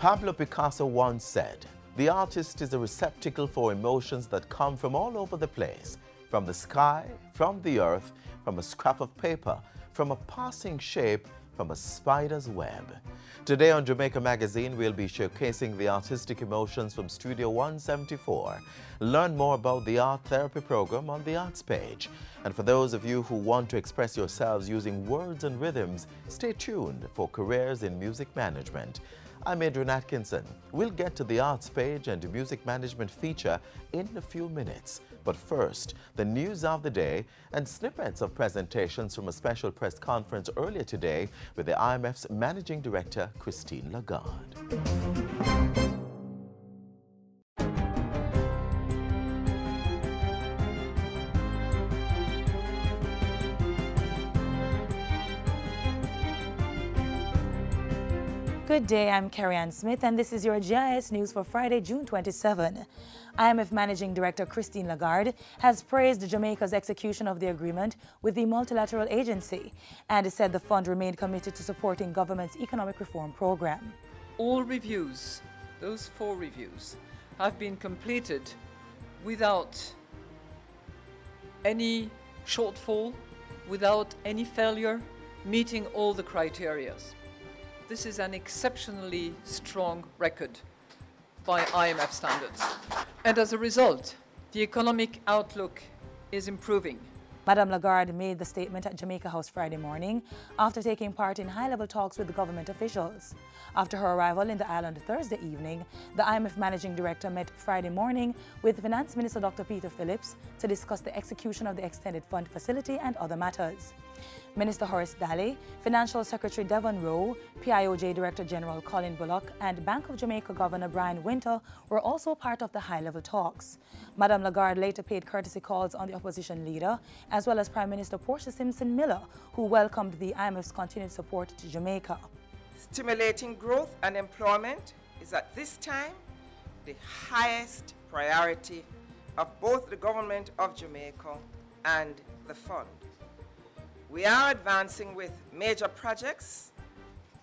Pablo Picasso once said, "The artist is a receptacle for emotions that come from all over the place, from the sky, from the earth, from a scrap of paper, from a passing shape, from a spider's web." Today on Jamaica Magazine, we'll be showcasing the artistic emotions from Studio 174. Learn more about the art therapy program on the arts page. And for those of you who want to express yourselves using words and rhythms, stay tuned for Careers in Music Management. I'm Adrian Atkinson. We'll get to the arts page and music management feature in a few minutes. But first, the news of the day and snippets of presentations from a special press conference earlier today with the IMF's Managing Director, Christine Lagarde. Good day, I'm Carrie-Ann Smith, and this is your GIS News for Friday, June 27. IMF Managing Director Christine Lagarde has praised Jamaica's execution of the agreement with the multilateral agency and said the fund remained committed to supporting government's economic reform program. All reviews, those 4 reviews, have been completed without any shortfall, without any failure, meeting all the criteria. This is an exceptionally strong record by IMF standards. And as a result, the economic outlook is improving. Madame Lagarde made the statement at Jamaica House Friday morning after taking part in high-level talks with government officials. After her arrival in the island Thursday evening, the IMF Managing Director met Friday morning with Finance Minister Dr. Peter Phillips to discuss the execution of the Extended Fund Facility and other matters. Minister Horace Daly, Financial Secretary Devon Rowe, PIOJ Director General Colin Bullock, and Bank of Jamaica Governor Brian Winter were also part of the high-level talks. Madame Lagarde later paid courtesy calls on the opposition leader, as well as Prime Minister Portia Simpson Miller, who welcomed the IMF's continued support to Jamaica. Stimulating growth and employment is at this time the highest priority of both the government of Jamaica and the fund. We are advancing with major projects,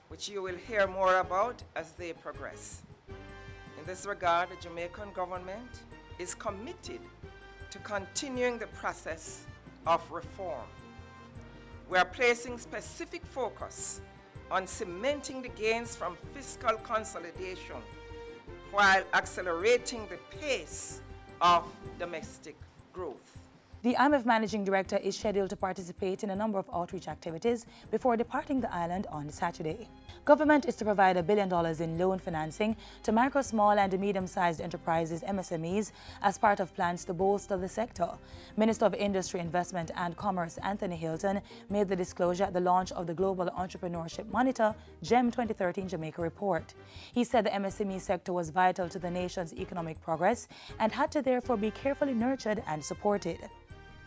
which you will hear more about as they progress. In this regard, the Jamaican government is committed to continuing the process of reform. We are placing specific focus on cementing the gains from fiscal consolidation while accelerating the pace of domestic growth. The IMF Managing Director is scheduled to participate in a number of outreach activities before departing the island on Saturday. Government is to provide $1 billion in loan financing to micro, small and medium-sized enterprises, MSMEs, as part of plans to bolster the sector. Minister of Industry, Investment and Commerce Anthony Hilton made the disclosure at the launch of the Global Entrepreneurship Monitor GEM 2013 Jamaica report. He said the MSME sector was vital to the nation's economic progress and had to therefore be carefully nurtured and supported.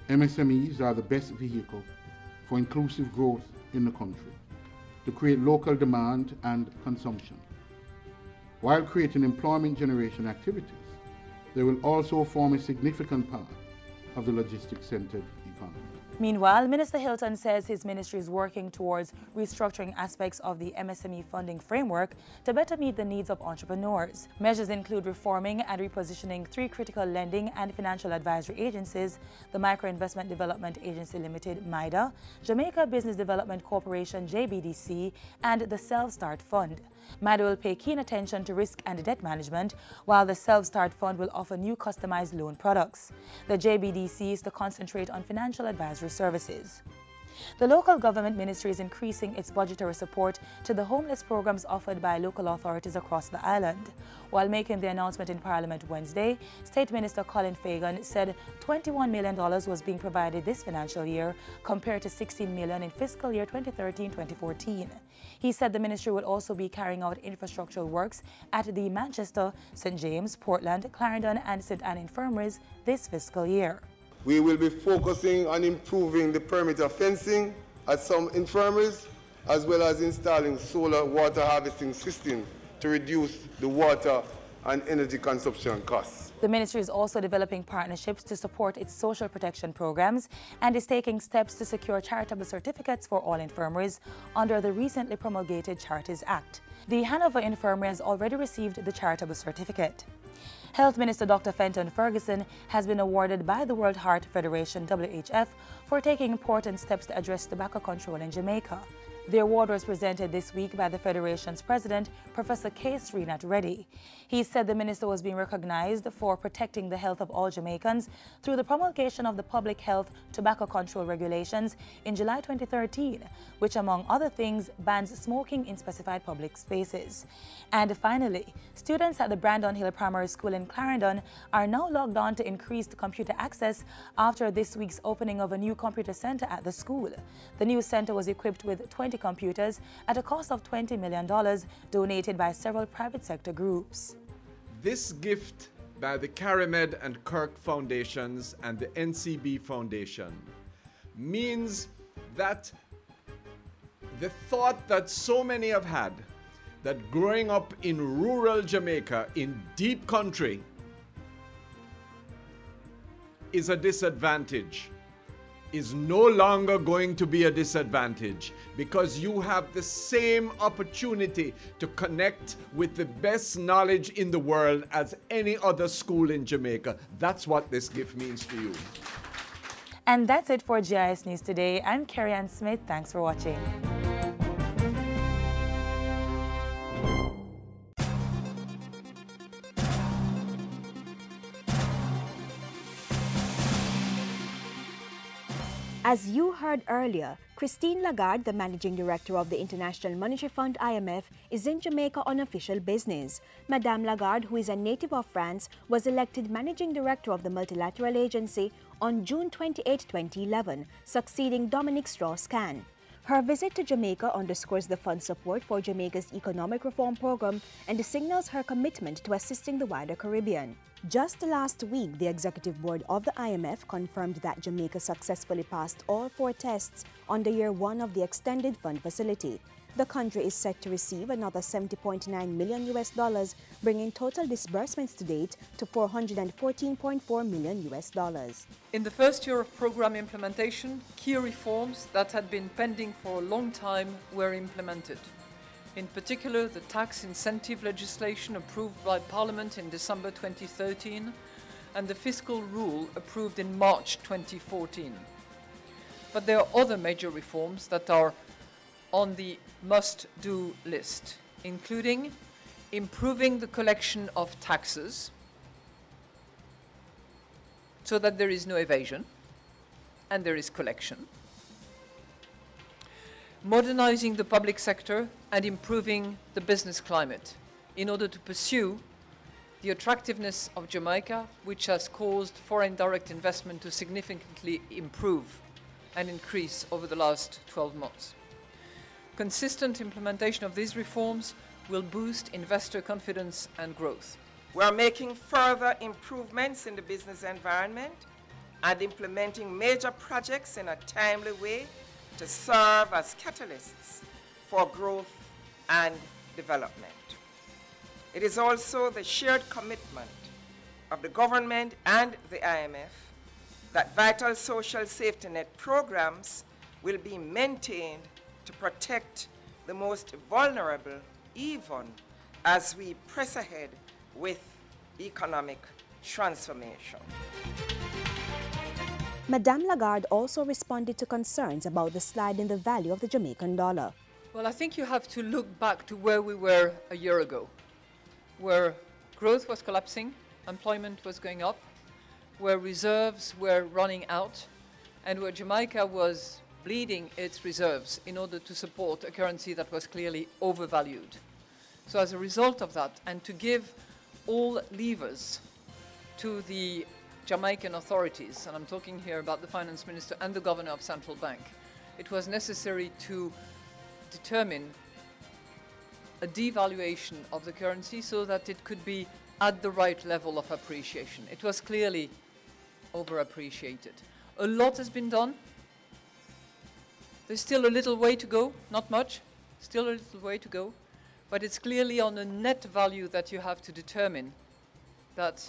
MSMEs are the best vehicle for inclusive growth in the country, to create local demand and consumption. While creating employment generation activities, they will also form a significant part of the logistics-centered economy. Meanwhile, Minister Hilton says his ministry is working towards restructuring aspects of the MSME funding framework to better meet the needs of entrepreneurs. Measures include reforming and repositioning 3 critical lending and financial advisory agencies: the Micro Investment Development Agency Limited, MIDA, Jamaica Business Development Corporation, JBDC, and the Self-Start Fund. MIDA will pay keen attention to risk and debt management, while the Self-Start Fund will offer new customized loan products. The JBDC is to concentrate on financial advisory services. The local government ministry is increasing its budgetary support to the homeless programs offered by local authorities across the island. While making the announcement in Parliament Wednesday, State Minister Colin Fagan said $21 million was being provided this financial year compared to $16 million in fiscal year 2013-2014. He said the ministry will also be carrying out infrastructural works at the Manchester, St. James, Portland, Clarendon and St. Anne infirmaries this fiscal year. We will be focusing on improving the perimeter fencing at some infirmaries, as well as installing solar water harvesting systems to reduce the water and energy consumption costs. The ministry is also developing partnerships to support its social protection programs and is taking steps to secure charitable certificates for all infirmaries under the recently promulgated Charities Act. The Hanover Infirmary has already received the charitable certificate. Health Minister Dr. Fenton Ferguson has been awarded by the World Heart Federation (WHF) for taking important steps to address tobacco control in Jamaica. The award was presented this week by the Federation's president, Professor K. Srinath Reddy. He said the minister was being recognized for protecting the health of all Jamaicans through the promulgation of the Public Health Tobacco Control Regulations in July 2013, which, among other things, bans smoking in specified public spaces. And finally, students at the Brandon Hill Primary School in Clarendon are now logged on to increased computer access after this week's opening of a new computer center at the school. The new center was equipped with 20 computers at a cost of $20 million, donated by several private sector groups. This gift by the Carimed and Kirk Foundations and the NCB Foundation means that the thought that so many have had that growing up in rural Jamaica, in deep country, is a disadvantage, is no longer going to be a disadvantage, because you have the same opportunity to connect with the best knowledge in the world as any other school in Jamaica. That's what this gift means to you. And that's it for GIS News today. I'm Carrie Ann Smith. Thanks for watching. As you heard earlier, Christine Lagarde, the Managing Director of the International Monetary Fund (IMF), is in Jamaica on official business. Madame Lagarde, who is a native of France, was elected Managing Director of the multilateral agency on June 28, 2011, succeeding Dominic Strauss-Kahn. Her visit to Jamaica underscores the fund's support for Jamaica's economic reform program and signals her commitment to assisting the wider Caribbean. Just last week, the Executive Board of the IMF confirmed that Jamaica successfully passed all 4 tests under Year 1 of the extended fund facility. The country is set to receive another $70.9 million, bringing total disbursements to date to $414.4 million. In the first year of program implementation, key reforms that had been pending for a long time were implemented. In particular, the tax incentive legislation approved by Parliament in December 2013 and the fiscal rule approved in March 2014. But there are other major reforms that are on the must-do list, including improving the collection of taxes so that there is no evasion and there is collection, modernizing the public sector and improving the business climate in order to pursue the attractiveness of Jamaica, which has caused foreign direct investment to significantly improve and increase over the last 12 months. Consistent implementation of these reforms will boost investor confidence and growth. We are making further improvements in the business environment and implementing major projects in a timely way to serve as catalysts for growth and development. It is also the shared commitment of the government and the IMF that vital social safety net programs will be maintained to protect the most vulnerable, even as we press ahead with economic transformation. Madame Lagarde also responded to concerns about the slide in the value of the Jamaican dollar. Well, I think you have to look back to where we were a year ago, where growth was collapsing, employment was going up, where reserves were running out, and where Jamaica was bleeding its reserves in order to support a currency that was clearly overvalued. So as a result of that, and to give all levers to the Jamaican authorities, and I'm talking here about the finance minister and the governor of Central Bank, it was necessary to determine a devaluation of the currency so that it could be at the right level of appreciation. It was clearly overappreciated. A lot has been done. There's still a little way to go, not much, still a little way to go, but it's clearly on a net value that you have to determine that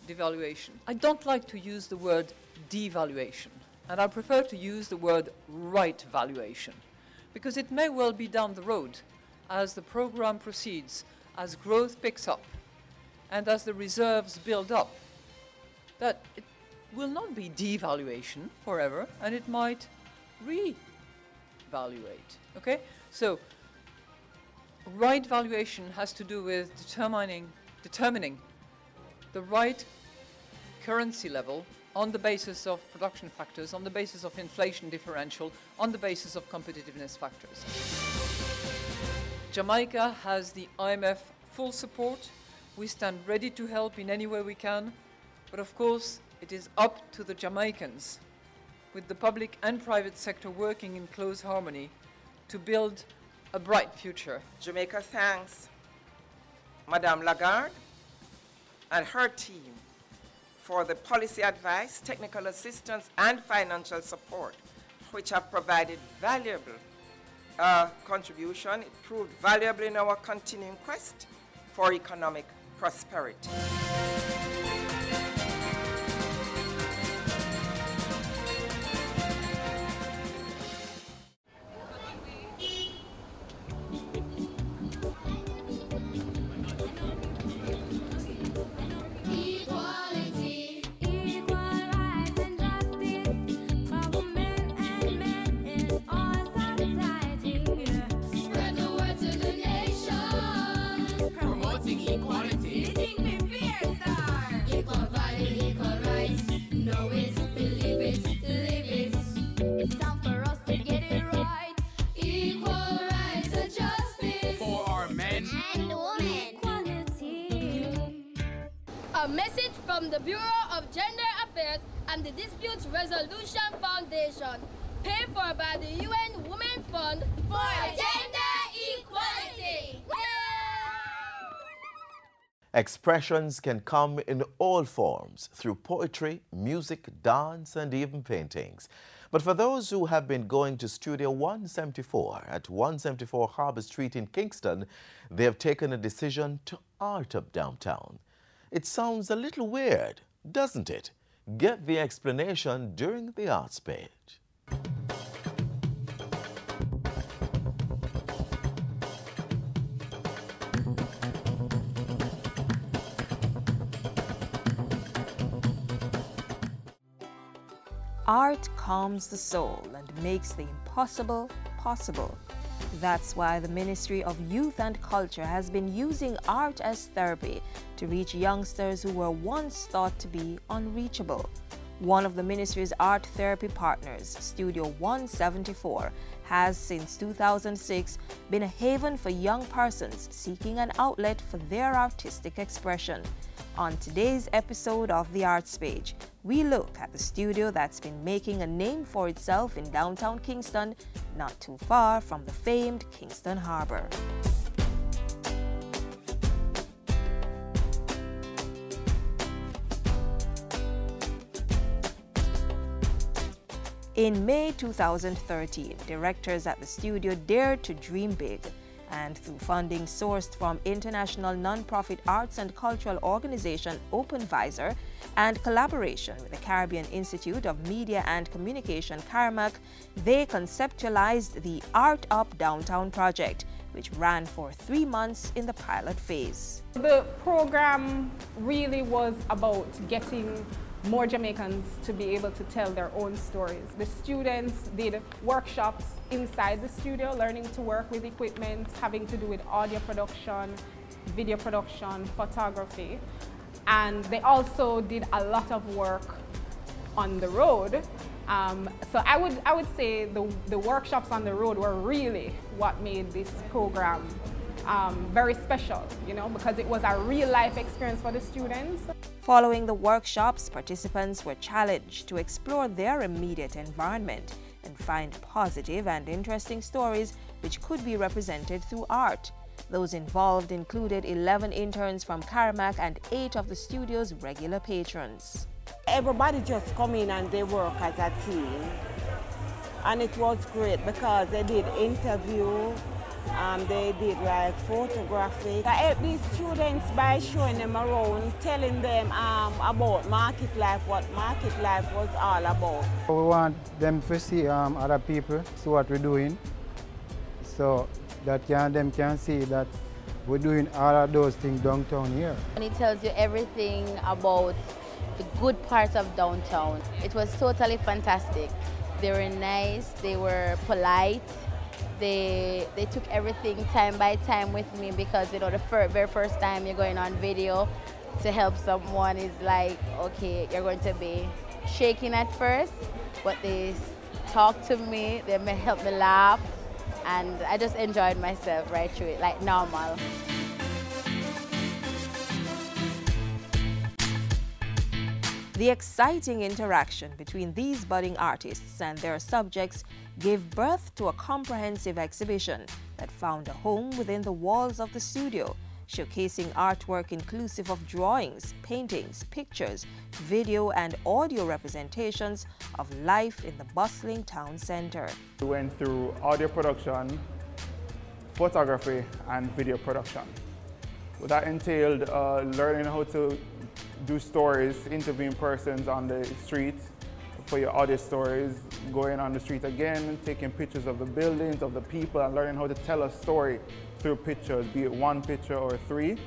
devaluation. I don't like to use the word devaluation, and I prefer to use the word right valuation, because it may well be down the road as the program proceeds, as growth picks up, and as the reserves build up, that it will not be devaluation forever, and it might revaluate, okay? So, right valuation has to do with determining the right currency level on the basis of production factors, on the basis of inflation differential, on the basis of competitiveness factors. Jamaica has the IMF full support. We stand ready to help in any way we can, but of course it is up to the Jamaicans, with the public and private sector working in close harmony, to build a bright future. Jamaica thanks Madame Lagarde and her team for the policy advice, technical assistance, and financial support, which have provided valuable contribution. It proved valuable in our continuing quest for economic prosperity. A message from the Bureau of Gender Affairs and the Dispute Resolution Foundation, paid for by the UN Women Fund for Gender Equality. Expressions can come in all forms, through poetry, music, dance, and even paintings. But for those who have been going to Studio 174 at 174 Harbour Street in Kingston, they have taken a decision to art up downtown. It sounds a little weird, doesn't it? Get the explanation during the arts page. Art calms the soul and makes the impossible possible. That's why the Ministry of Youth and Culture has been using art as therapy to reach youngsters who were once thought to be unreachable. One of the ministry's art therapy partners, Studio 174, has since 2006 been a haven for young persons seeking an outlet for their artistic expression. On today's episode of The Arts Page, we look at the studio that's been making a name for itself in downtown Kingston, not too far from the famed Kingston Harbour. In May 2013, directors at the studio dared to dream big, and through funding sourced from international non-profit arts and cultural organization OpenVisor and collaboration with the Caribbean Institute of Media and Communication, CARIMAC, they conceptualized the Art Up Downtown project, which ran for 3 months in the pilot phase. The program really was about getting more Jamaicans to be able to tell their own stories. The students did workshops inside the studio, learning to work with equipment, having to do with audio production, video production, photography. And they also did a lot of work on the road. So I would say the workshops on the road were really what made this program very special, you know, because it was a real-life experience for the students. Following the workshops, participants were challenged to explore their immediate environment and find positive and interesting stories which could be represented through art. Those involved included 11 interns from CARIMAC and 8 of the studio's regular patrons. Everybody just come in and they work as a team. And it was great because they did interview, they did like photography. I helped these students by showing them around, telling them about market life, what market life was all about. We want them to see other people, see what we're doing. So that them can see that we're doing all of those things downtown here. And it tells you everything about the good parts of downtown. It was totally fantastic. They were nice, they were polite, they took everything time by time with me because, you know, the very first time you're going on video to help someone is like, okay, you're going to be shaking at first, but they talked to me, they helped me laugh, and I just enjoyed myself right through it, like normal. The exciting interaction between these budding artists and their subjects gave birth to a comprehensive exhibition that found a home within the walls of the studio, showcasing artwork inclusive of drawings, paintings, pictures, video and audio representations of life in the bustling town center. We went through audio production, photography and video production. That entailed learning how to do stories, interviewing persons on the street for your audio stories, going on the street again, taking pictures of the buildings, of the people, and learning how to tell a story through pictures, be it one picture or three,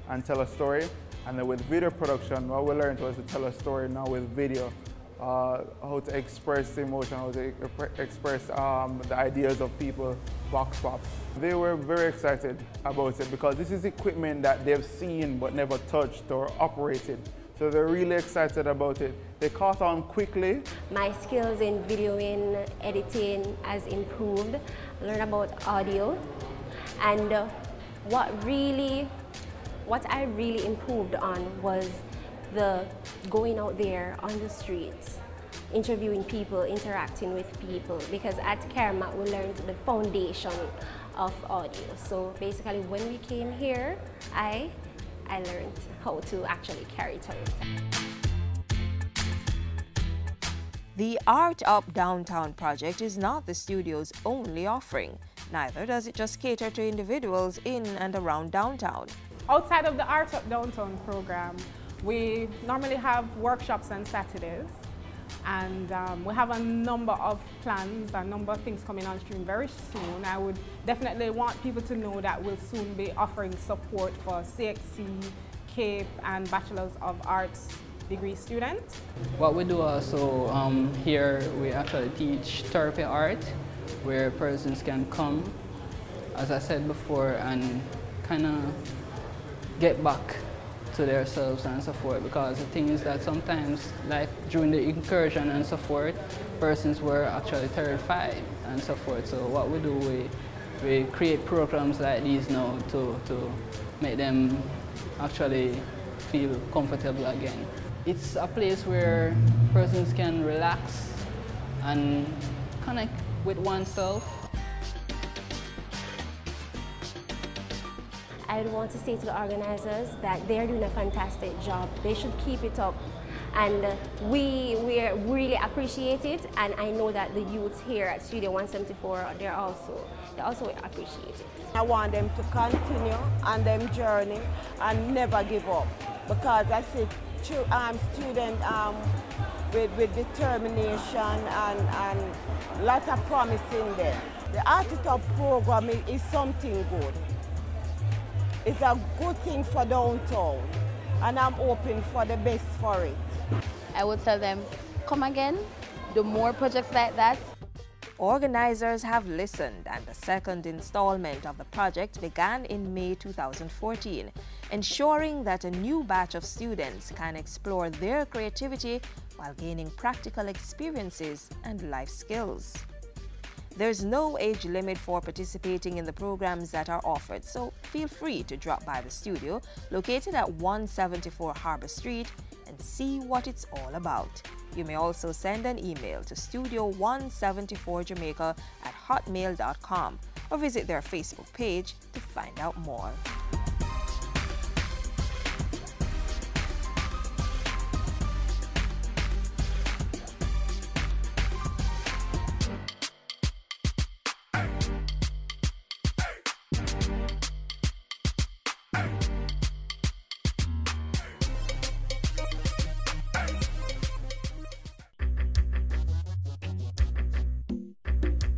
and tell a story. And then with video production, what we learned was to tell a story now with video, how to express emotion, how to express the ideas of people, vox pops. They were very excited about it because this is equipment that they've seen but never touched or operated. So they're really excited about it. They caught on quickly. My skills in videoing, editing has improved. I learned about audio. And what I really improved on was the going out there on the streets, interviewing people, interacting with people, because at Karamat we learned the foundation of audio. So basically when we came here, I learned how to actually carry it out. The Art Up Downtown project is not the studio's only offering. Neither does it just cater to individuals in and around downtown. Outside of the Art Up Downtown program, we normally have workshops on Saturdays, and we have a number of plans, a number of things coming on stream very soon. I would definitely want people to know that we'll soon be offering support for CXC, CAPE, and Bachelors of Arts degree students. What we do also here, we actually teach therapy art, where persons can come, as I said before, and kind of get back to themselves and so forth, because the thing is that sometimes, like during the incursion and so forth, persons were actually terrified and so forth. So what we do, we create programs like these now to make them actually feel comfortable again. It's a place where persons can relax and connect with oneself. I want to say to the organizers that they're doing a fantastic job. They should keep it up. And we really appreciate it. And I know that the youths here at Studio 174, they also appreciate it. I want them to continue on their journey and never give up. Because I see students with determination and lots of promise in them. The Artist Up program is something good. It's a good thing for downtown, and I'm hoping for the best for it. I would tell them, come again, do more projects like that. Organizers have listened, and the second installment of the project began in May 2014, ensuring that a new batch of students can explore their creativity while gaining practical experiences and life skills. There's no age limit for participating in the programs that are offered, so feel free to drop by the studio located at 174 Harbor Street and see what it's all about. You may also send an email to studio174jamaica@hotmail.com or visit their Facebook page to find out more.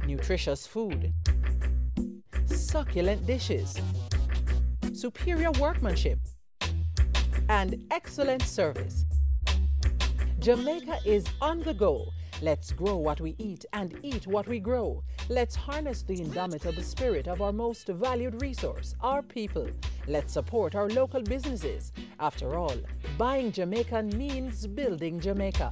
Nutritious food, succulent dishes, superior workmanship, and excellent service. Jamaica is on the go. Let's grow what we eat and eat what we grow. Let's harness the indomitable spirit of our most valued resource, our people. Let's support our local businesses. After all, buying Jamaican means building Jamaica.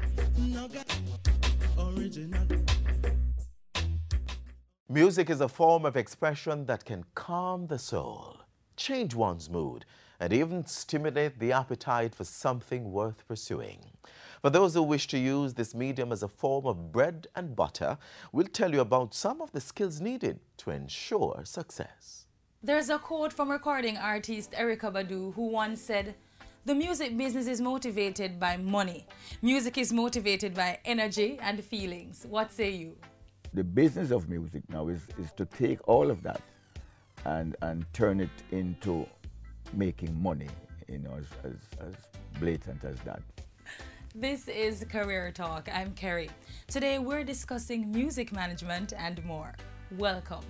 Music is a form of expression that can calm the soul, change one's mood, and even stimulate the appetite for something worth pursuing. For those who wish to use this medium as a form of bread and butter, we'll tell you about some of the skills needed to ensure success. There's a quote from recording artist Erykah Badu, who once said, "The music business is motivated by money. Music is motivated by energy and feelings." What say you? The business of music now is to take all of that and turn it into making money, you know, as blatant as that. This is Career Talk. I'm Kerry. Today we're discussing music management and more. Welcome.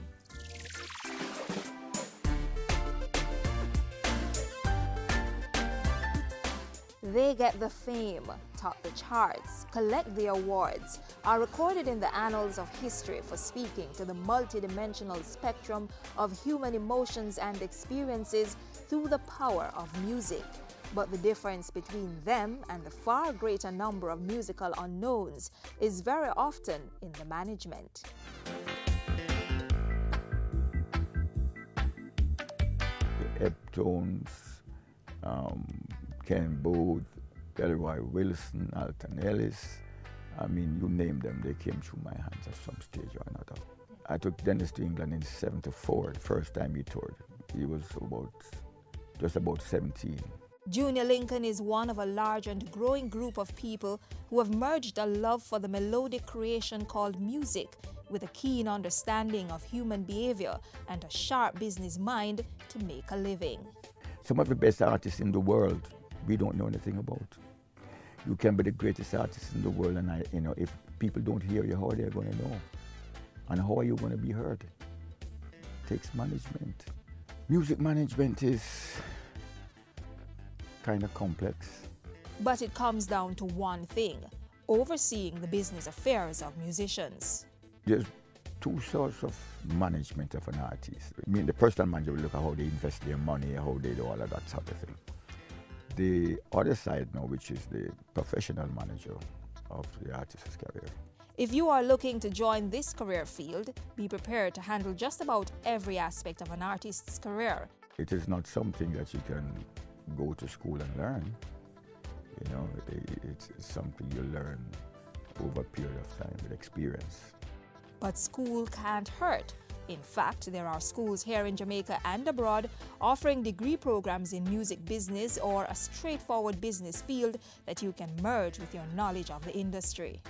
They get the fame, top the charts, collect the awards, are recorded in the annals of history for speaking to the multidimensional spectrum of human emotions and experiences through the power of music. But the difference between them and the far greater number of musical unknowns is very often in the management. The Eptones, Ken Booth, Delroy Wilson, Alton Ellis, I mean, you name them, they came through my hands at some stage or another. I took Dennis to England in '74, the first time he toured. He was just about 17. Junior Lincoln is one of a large and growing group of people who have merged a love for the melodic creation called music with a keen understanding of human behavior and a sharp business mind to make a living. Some of the best artists in the world, we don't know anything about. You can be the greatest artist in the world, and if people don't hear you, how are they going to know? And how are you going to be heard? It takes management. Music management is kind of complex. But it comes down to one thing: overseeing the business affairs of musicians. There's two sorts of management of an artist. I mean, the personal manager will look at how they invest their money, how they do all of that sort of thing. The other side now, which is the professional manager of the artist's career. If you are looking to join this career field, be prepared to handle just about every aspect of an artist's career. It is not something that you can go to school and learn. You know, it's something you learn over a period of time with experience. But school can't hurt. In fact, there are schools here in Jamaica and abroad offering degree programs in music business or a straightforward business field that you can merge with your knowledge of the industry.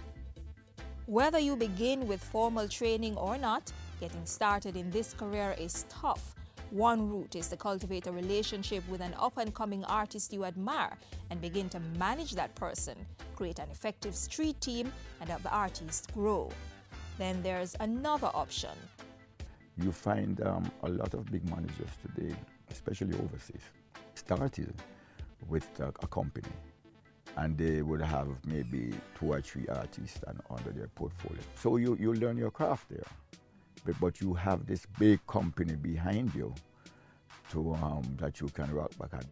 Whether you begin with formal training or not, getting started in this career is tough. One route is to cultivate a relationship with an up-and-coming artist you admire and begin to manage that person, create an effective street team, and help the artist grow. Then there's another option. You find a lot of big managers today, especially overseas, started with a company, and they would have maybe 2 or 3 artists under their portfolio. So you learn your craft there. But you have this big company behind you that you can rock back at.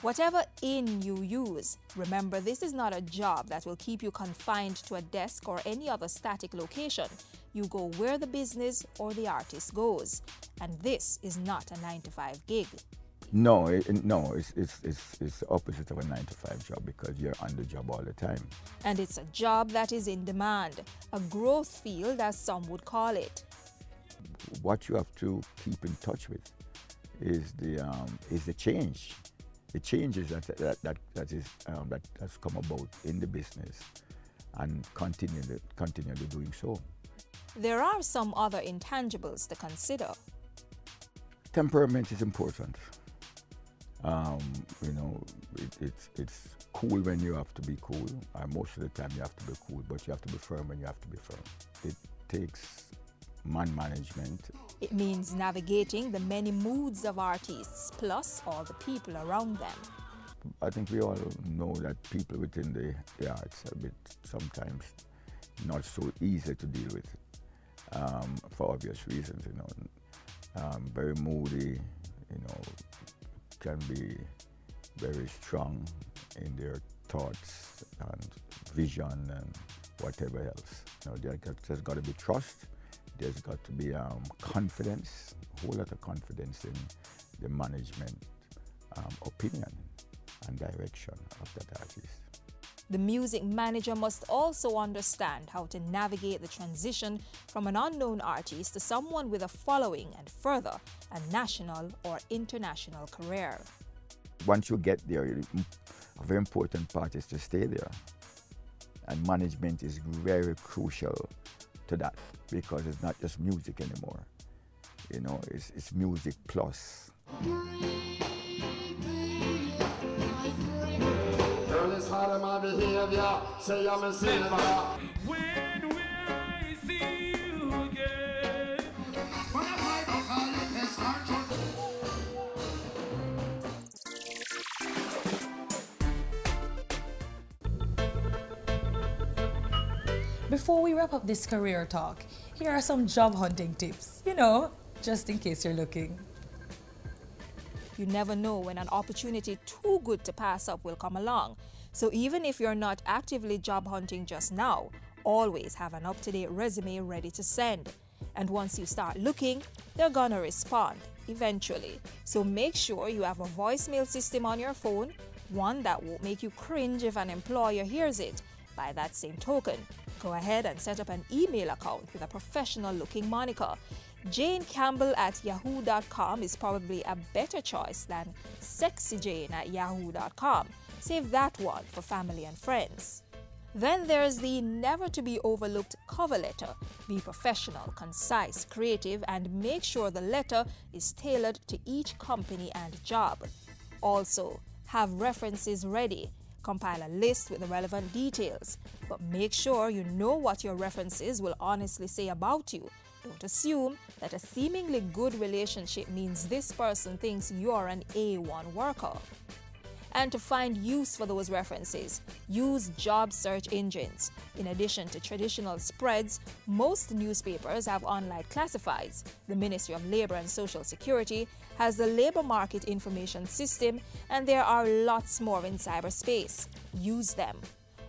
Whatever in you use, remember this is not a job that will keep you confined to a desk or any other static location. You go where the business or the artist goes. And this is not a 9-to-5 gig. No, it's the opposite of a 9-to-5 job because you're on the job all the time. And it's a job that is in demand, a growth field as some would call it. What you have to keep in touch with is the change. The changes that has come about in the business and continually doing so. There are some other intangibles to consider. Temperament is important. You know, it's cool when you have to be cool. Most of the time you have to be cool, but you have to be firm when you have to be firm. It takes man management, It means navigating the many moods of artists, plus all the people around them. I think we all know that people within the arts are a bit sometimes not so easy to deal with, for obvious reasons, you know. Very moody, you know, can be very strong in their thoughts and vision and whatever else. You know, there's got to be trust. There's got to be confidence, a whole lot of confidence in the management opinion and direction of that artist. The music manager must also understand how to navigate the transition from an unknown artist to someone with a following and further a national or international career. Once you get there, a very important part is to stay there. And management is very crucial to that, because it's not just music anymore. You know, it's music plus. Girl, it's hard in my behavior, say I'm a silver. When will I see you again? When I don't call it, it's hard to... Before we wrap up this career talk, here are some job hunting tips, you know, just in case you're looking. You never know when an opportunity too good to pass up will come along. So even if you're not actively job hunting just now, always have an up-to-date resume ready to send. And once you start looking, they're gonna respond eventually. So make sure you have a voicemail system on your phone, one that won't make you cringe if an employer hears it. By that same token, go ahead and set up an email account with a professional-looking moniker. JaneCampbell@yahoo.com is probably a better choice than sexyjane@yahoo.com. Save that one for family and friends. Then there's the never-to-be-overlooked cover letter. Be professional, concise, creative, and make sure the letter is tailored to each company and job. Also, have references ready. Compile a list with the relevant details, but make sure you know what your references will honestly say about you. Don't assume that a seemingly good relationship means this person thinks you're an A1 worker. And to find use for those references, use job search engines. In addition to traditional spreads, most newspapers have online classifieds. The Ministry of Labor and Social Security has the Labor Market Information System, and there are lots more in cyberspace. Use them.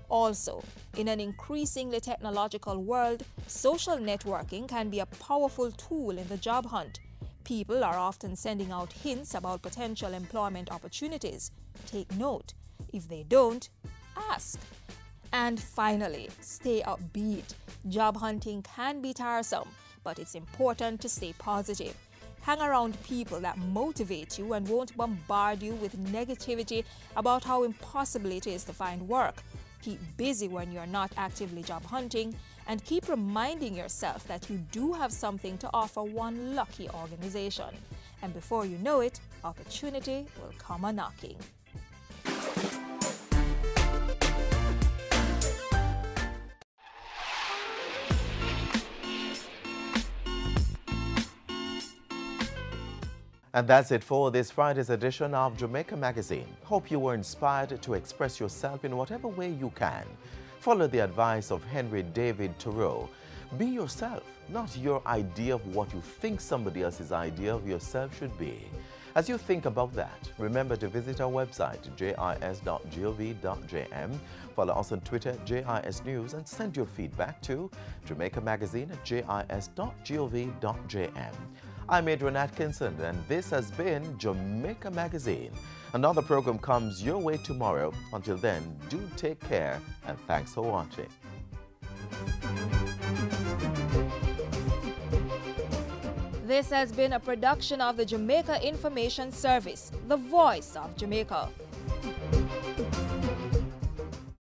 Also, in an increasingly technological world, social networking can be a powerful tool in the job hunt. People are often sending out hints about potential employment opportunities. Take note. If they don't, ask. And finally, stay upbeat. Job hunting can be tiresome, but it's important to stay positive. Hang around people that motivate you and won't bombard you with negativity about how impossible it is to find work. Keep busy when you're not actively job hunting, and keep reminding yourself that you do have something to offer one lucky organization. And before you know it, opportunity will come a-knocking. And that's it for this Friday's edition of Jamaica Magazine. Hope you were inspired to express yourself in whatever way you can. Follow the advice of Henry David Thoreau. Be yourself, not your idea of what you think somebody else's idea of yourself should be. As you think about that, remember to visit our website, jis.gov.jm. Follow us on Twitter, JIS News, and send your feedback to jamaicamagazine@jis.gov.jm. I'm Adrian Atkinson, and this has been Jamaica Magazine. Another program comes your way tomorrow. Until then, do take care, and thanks for watching. This has been a production of the Jamaica Information Service, the voice of Jamaica.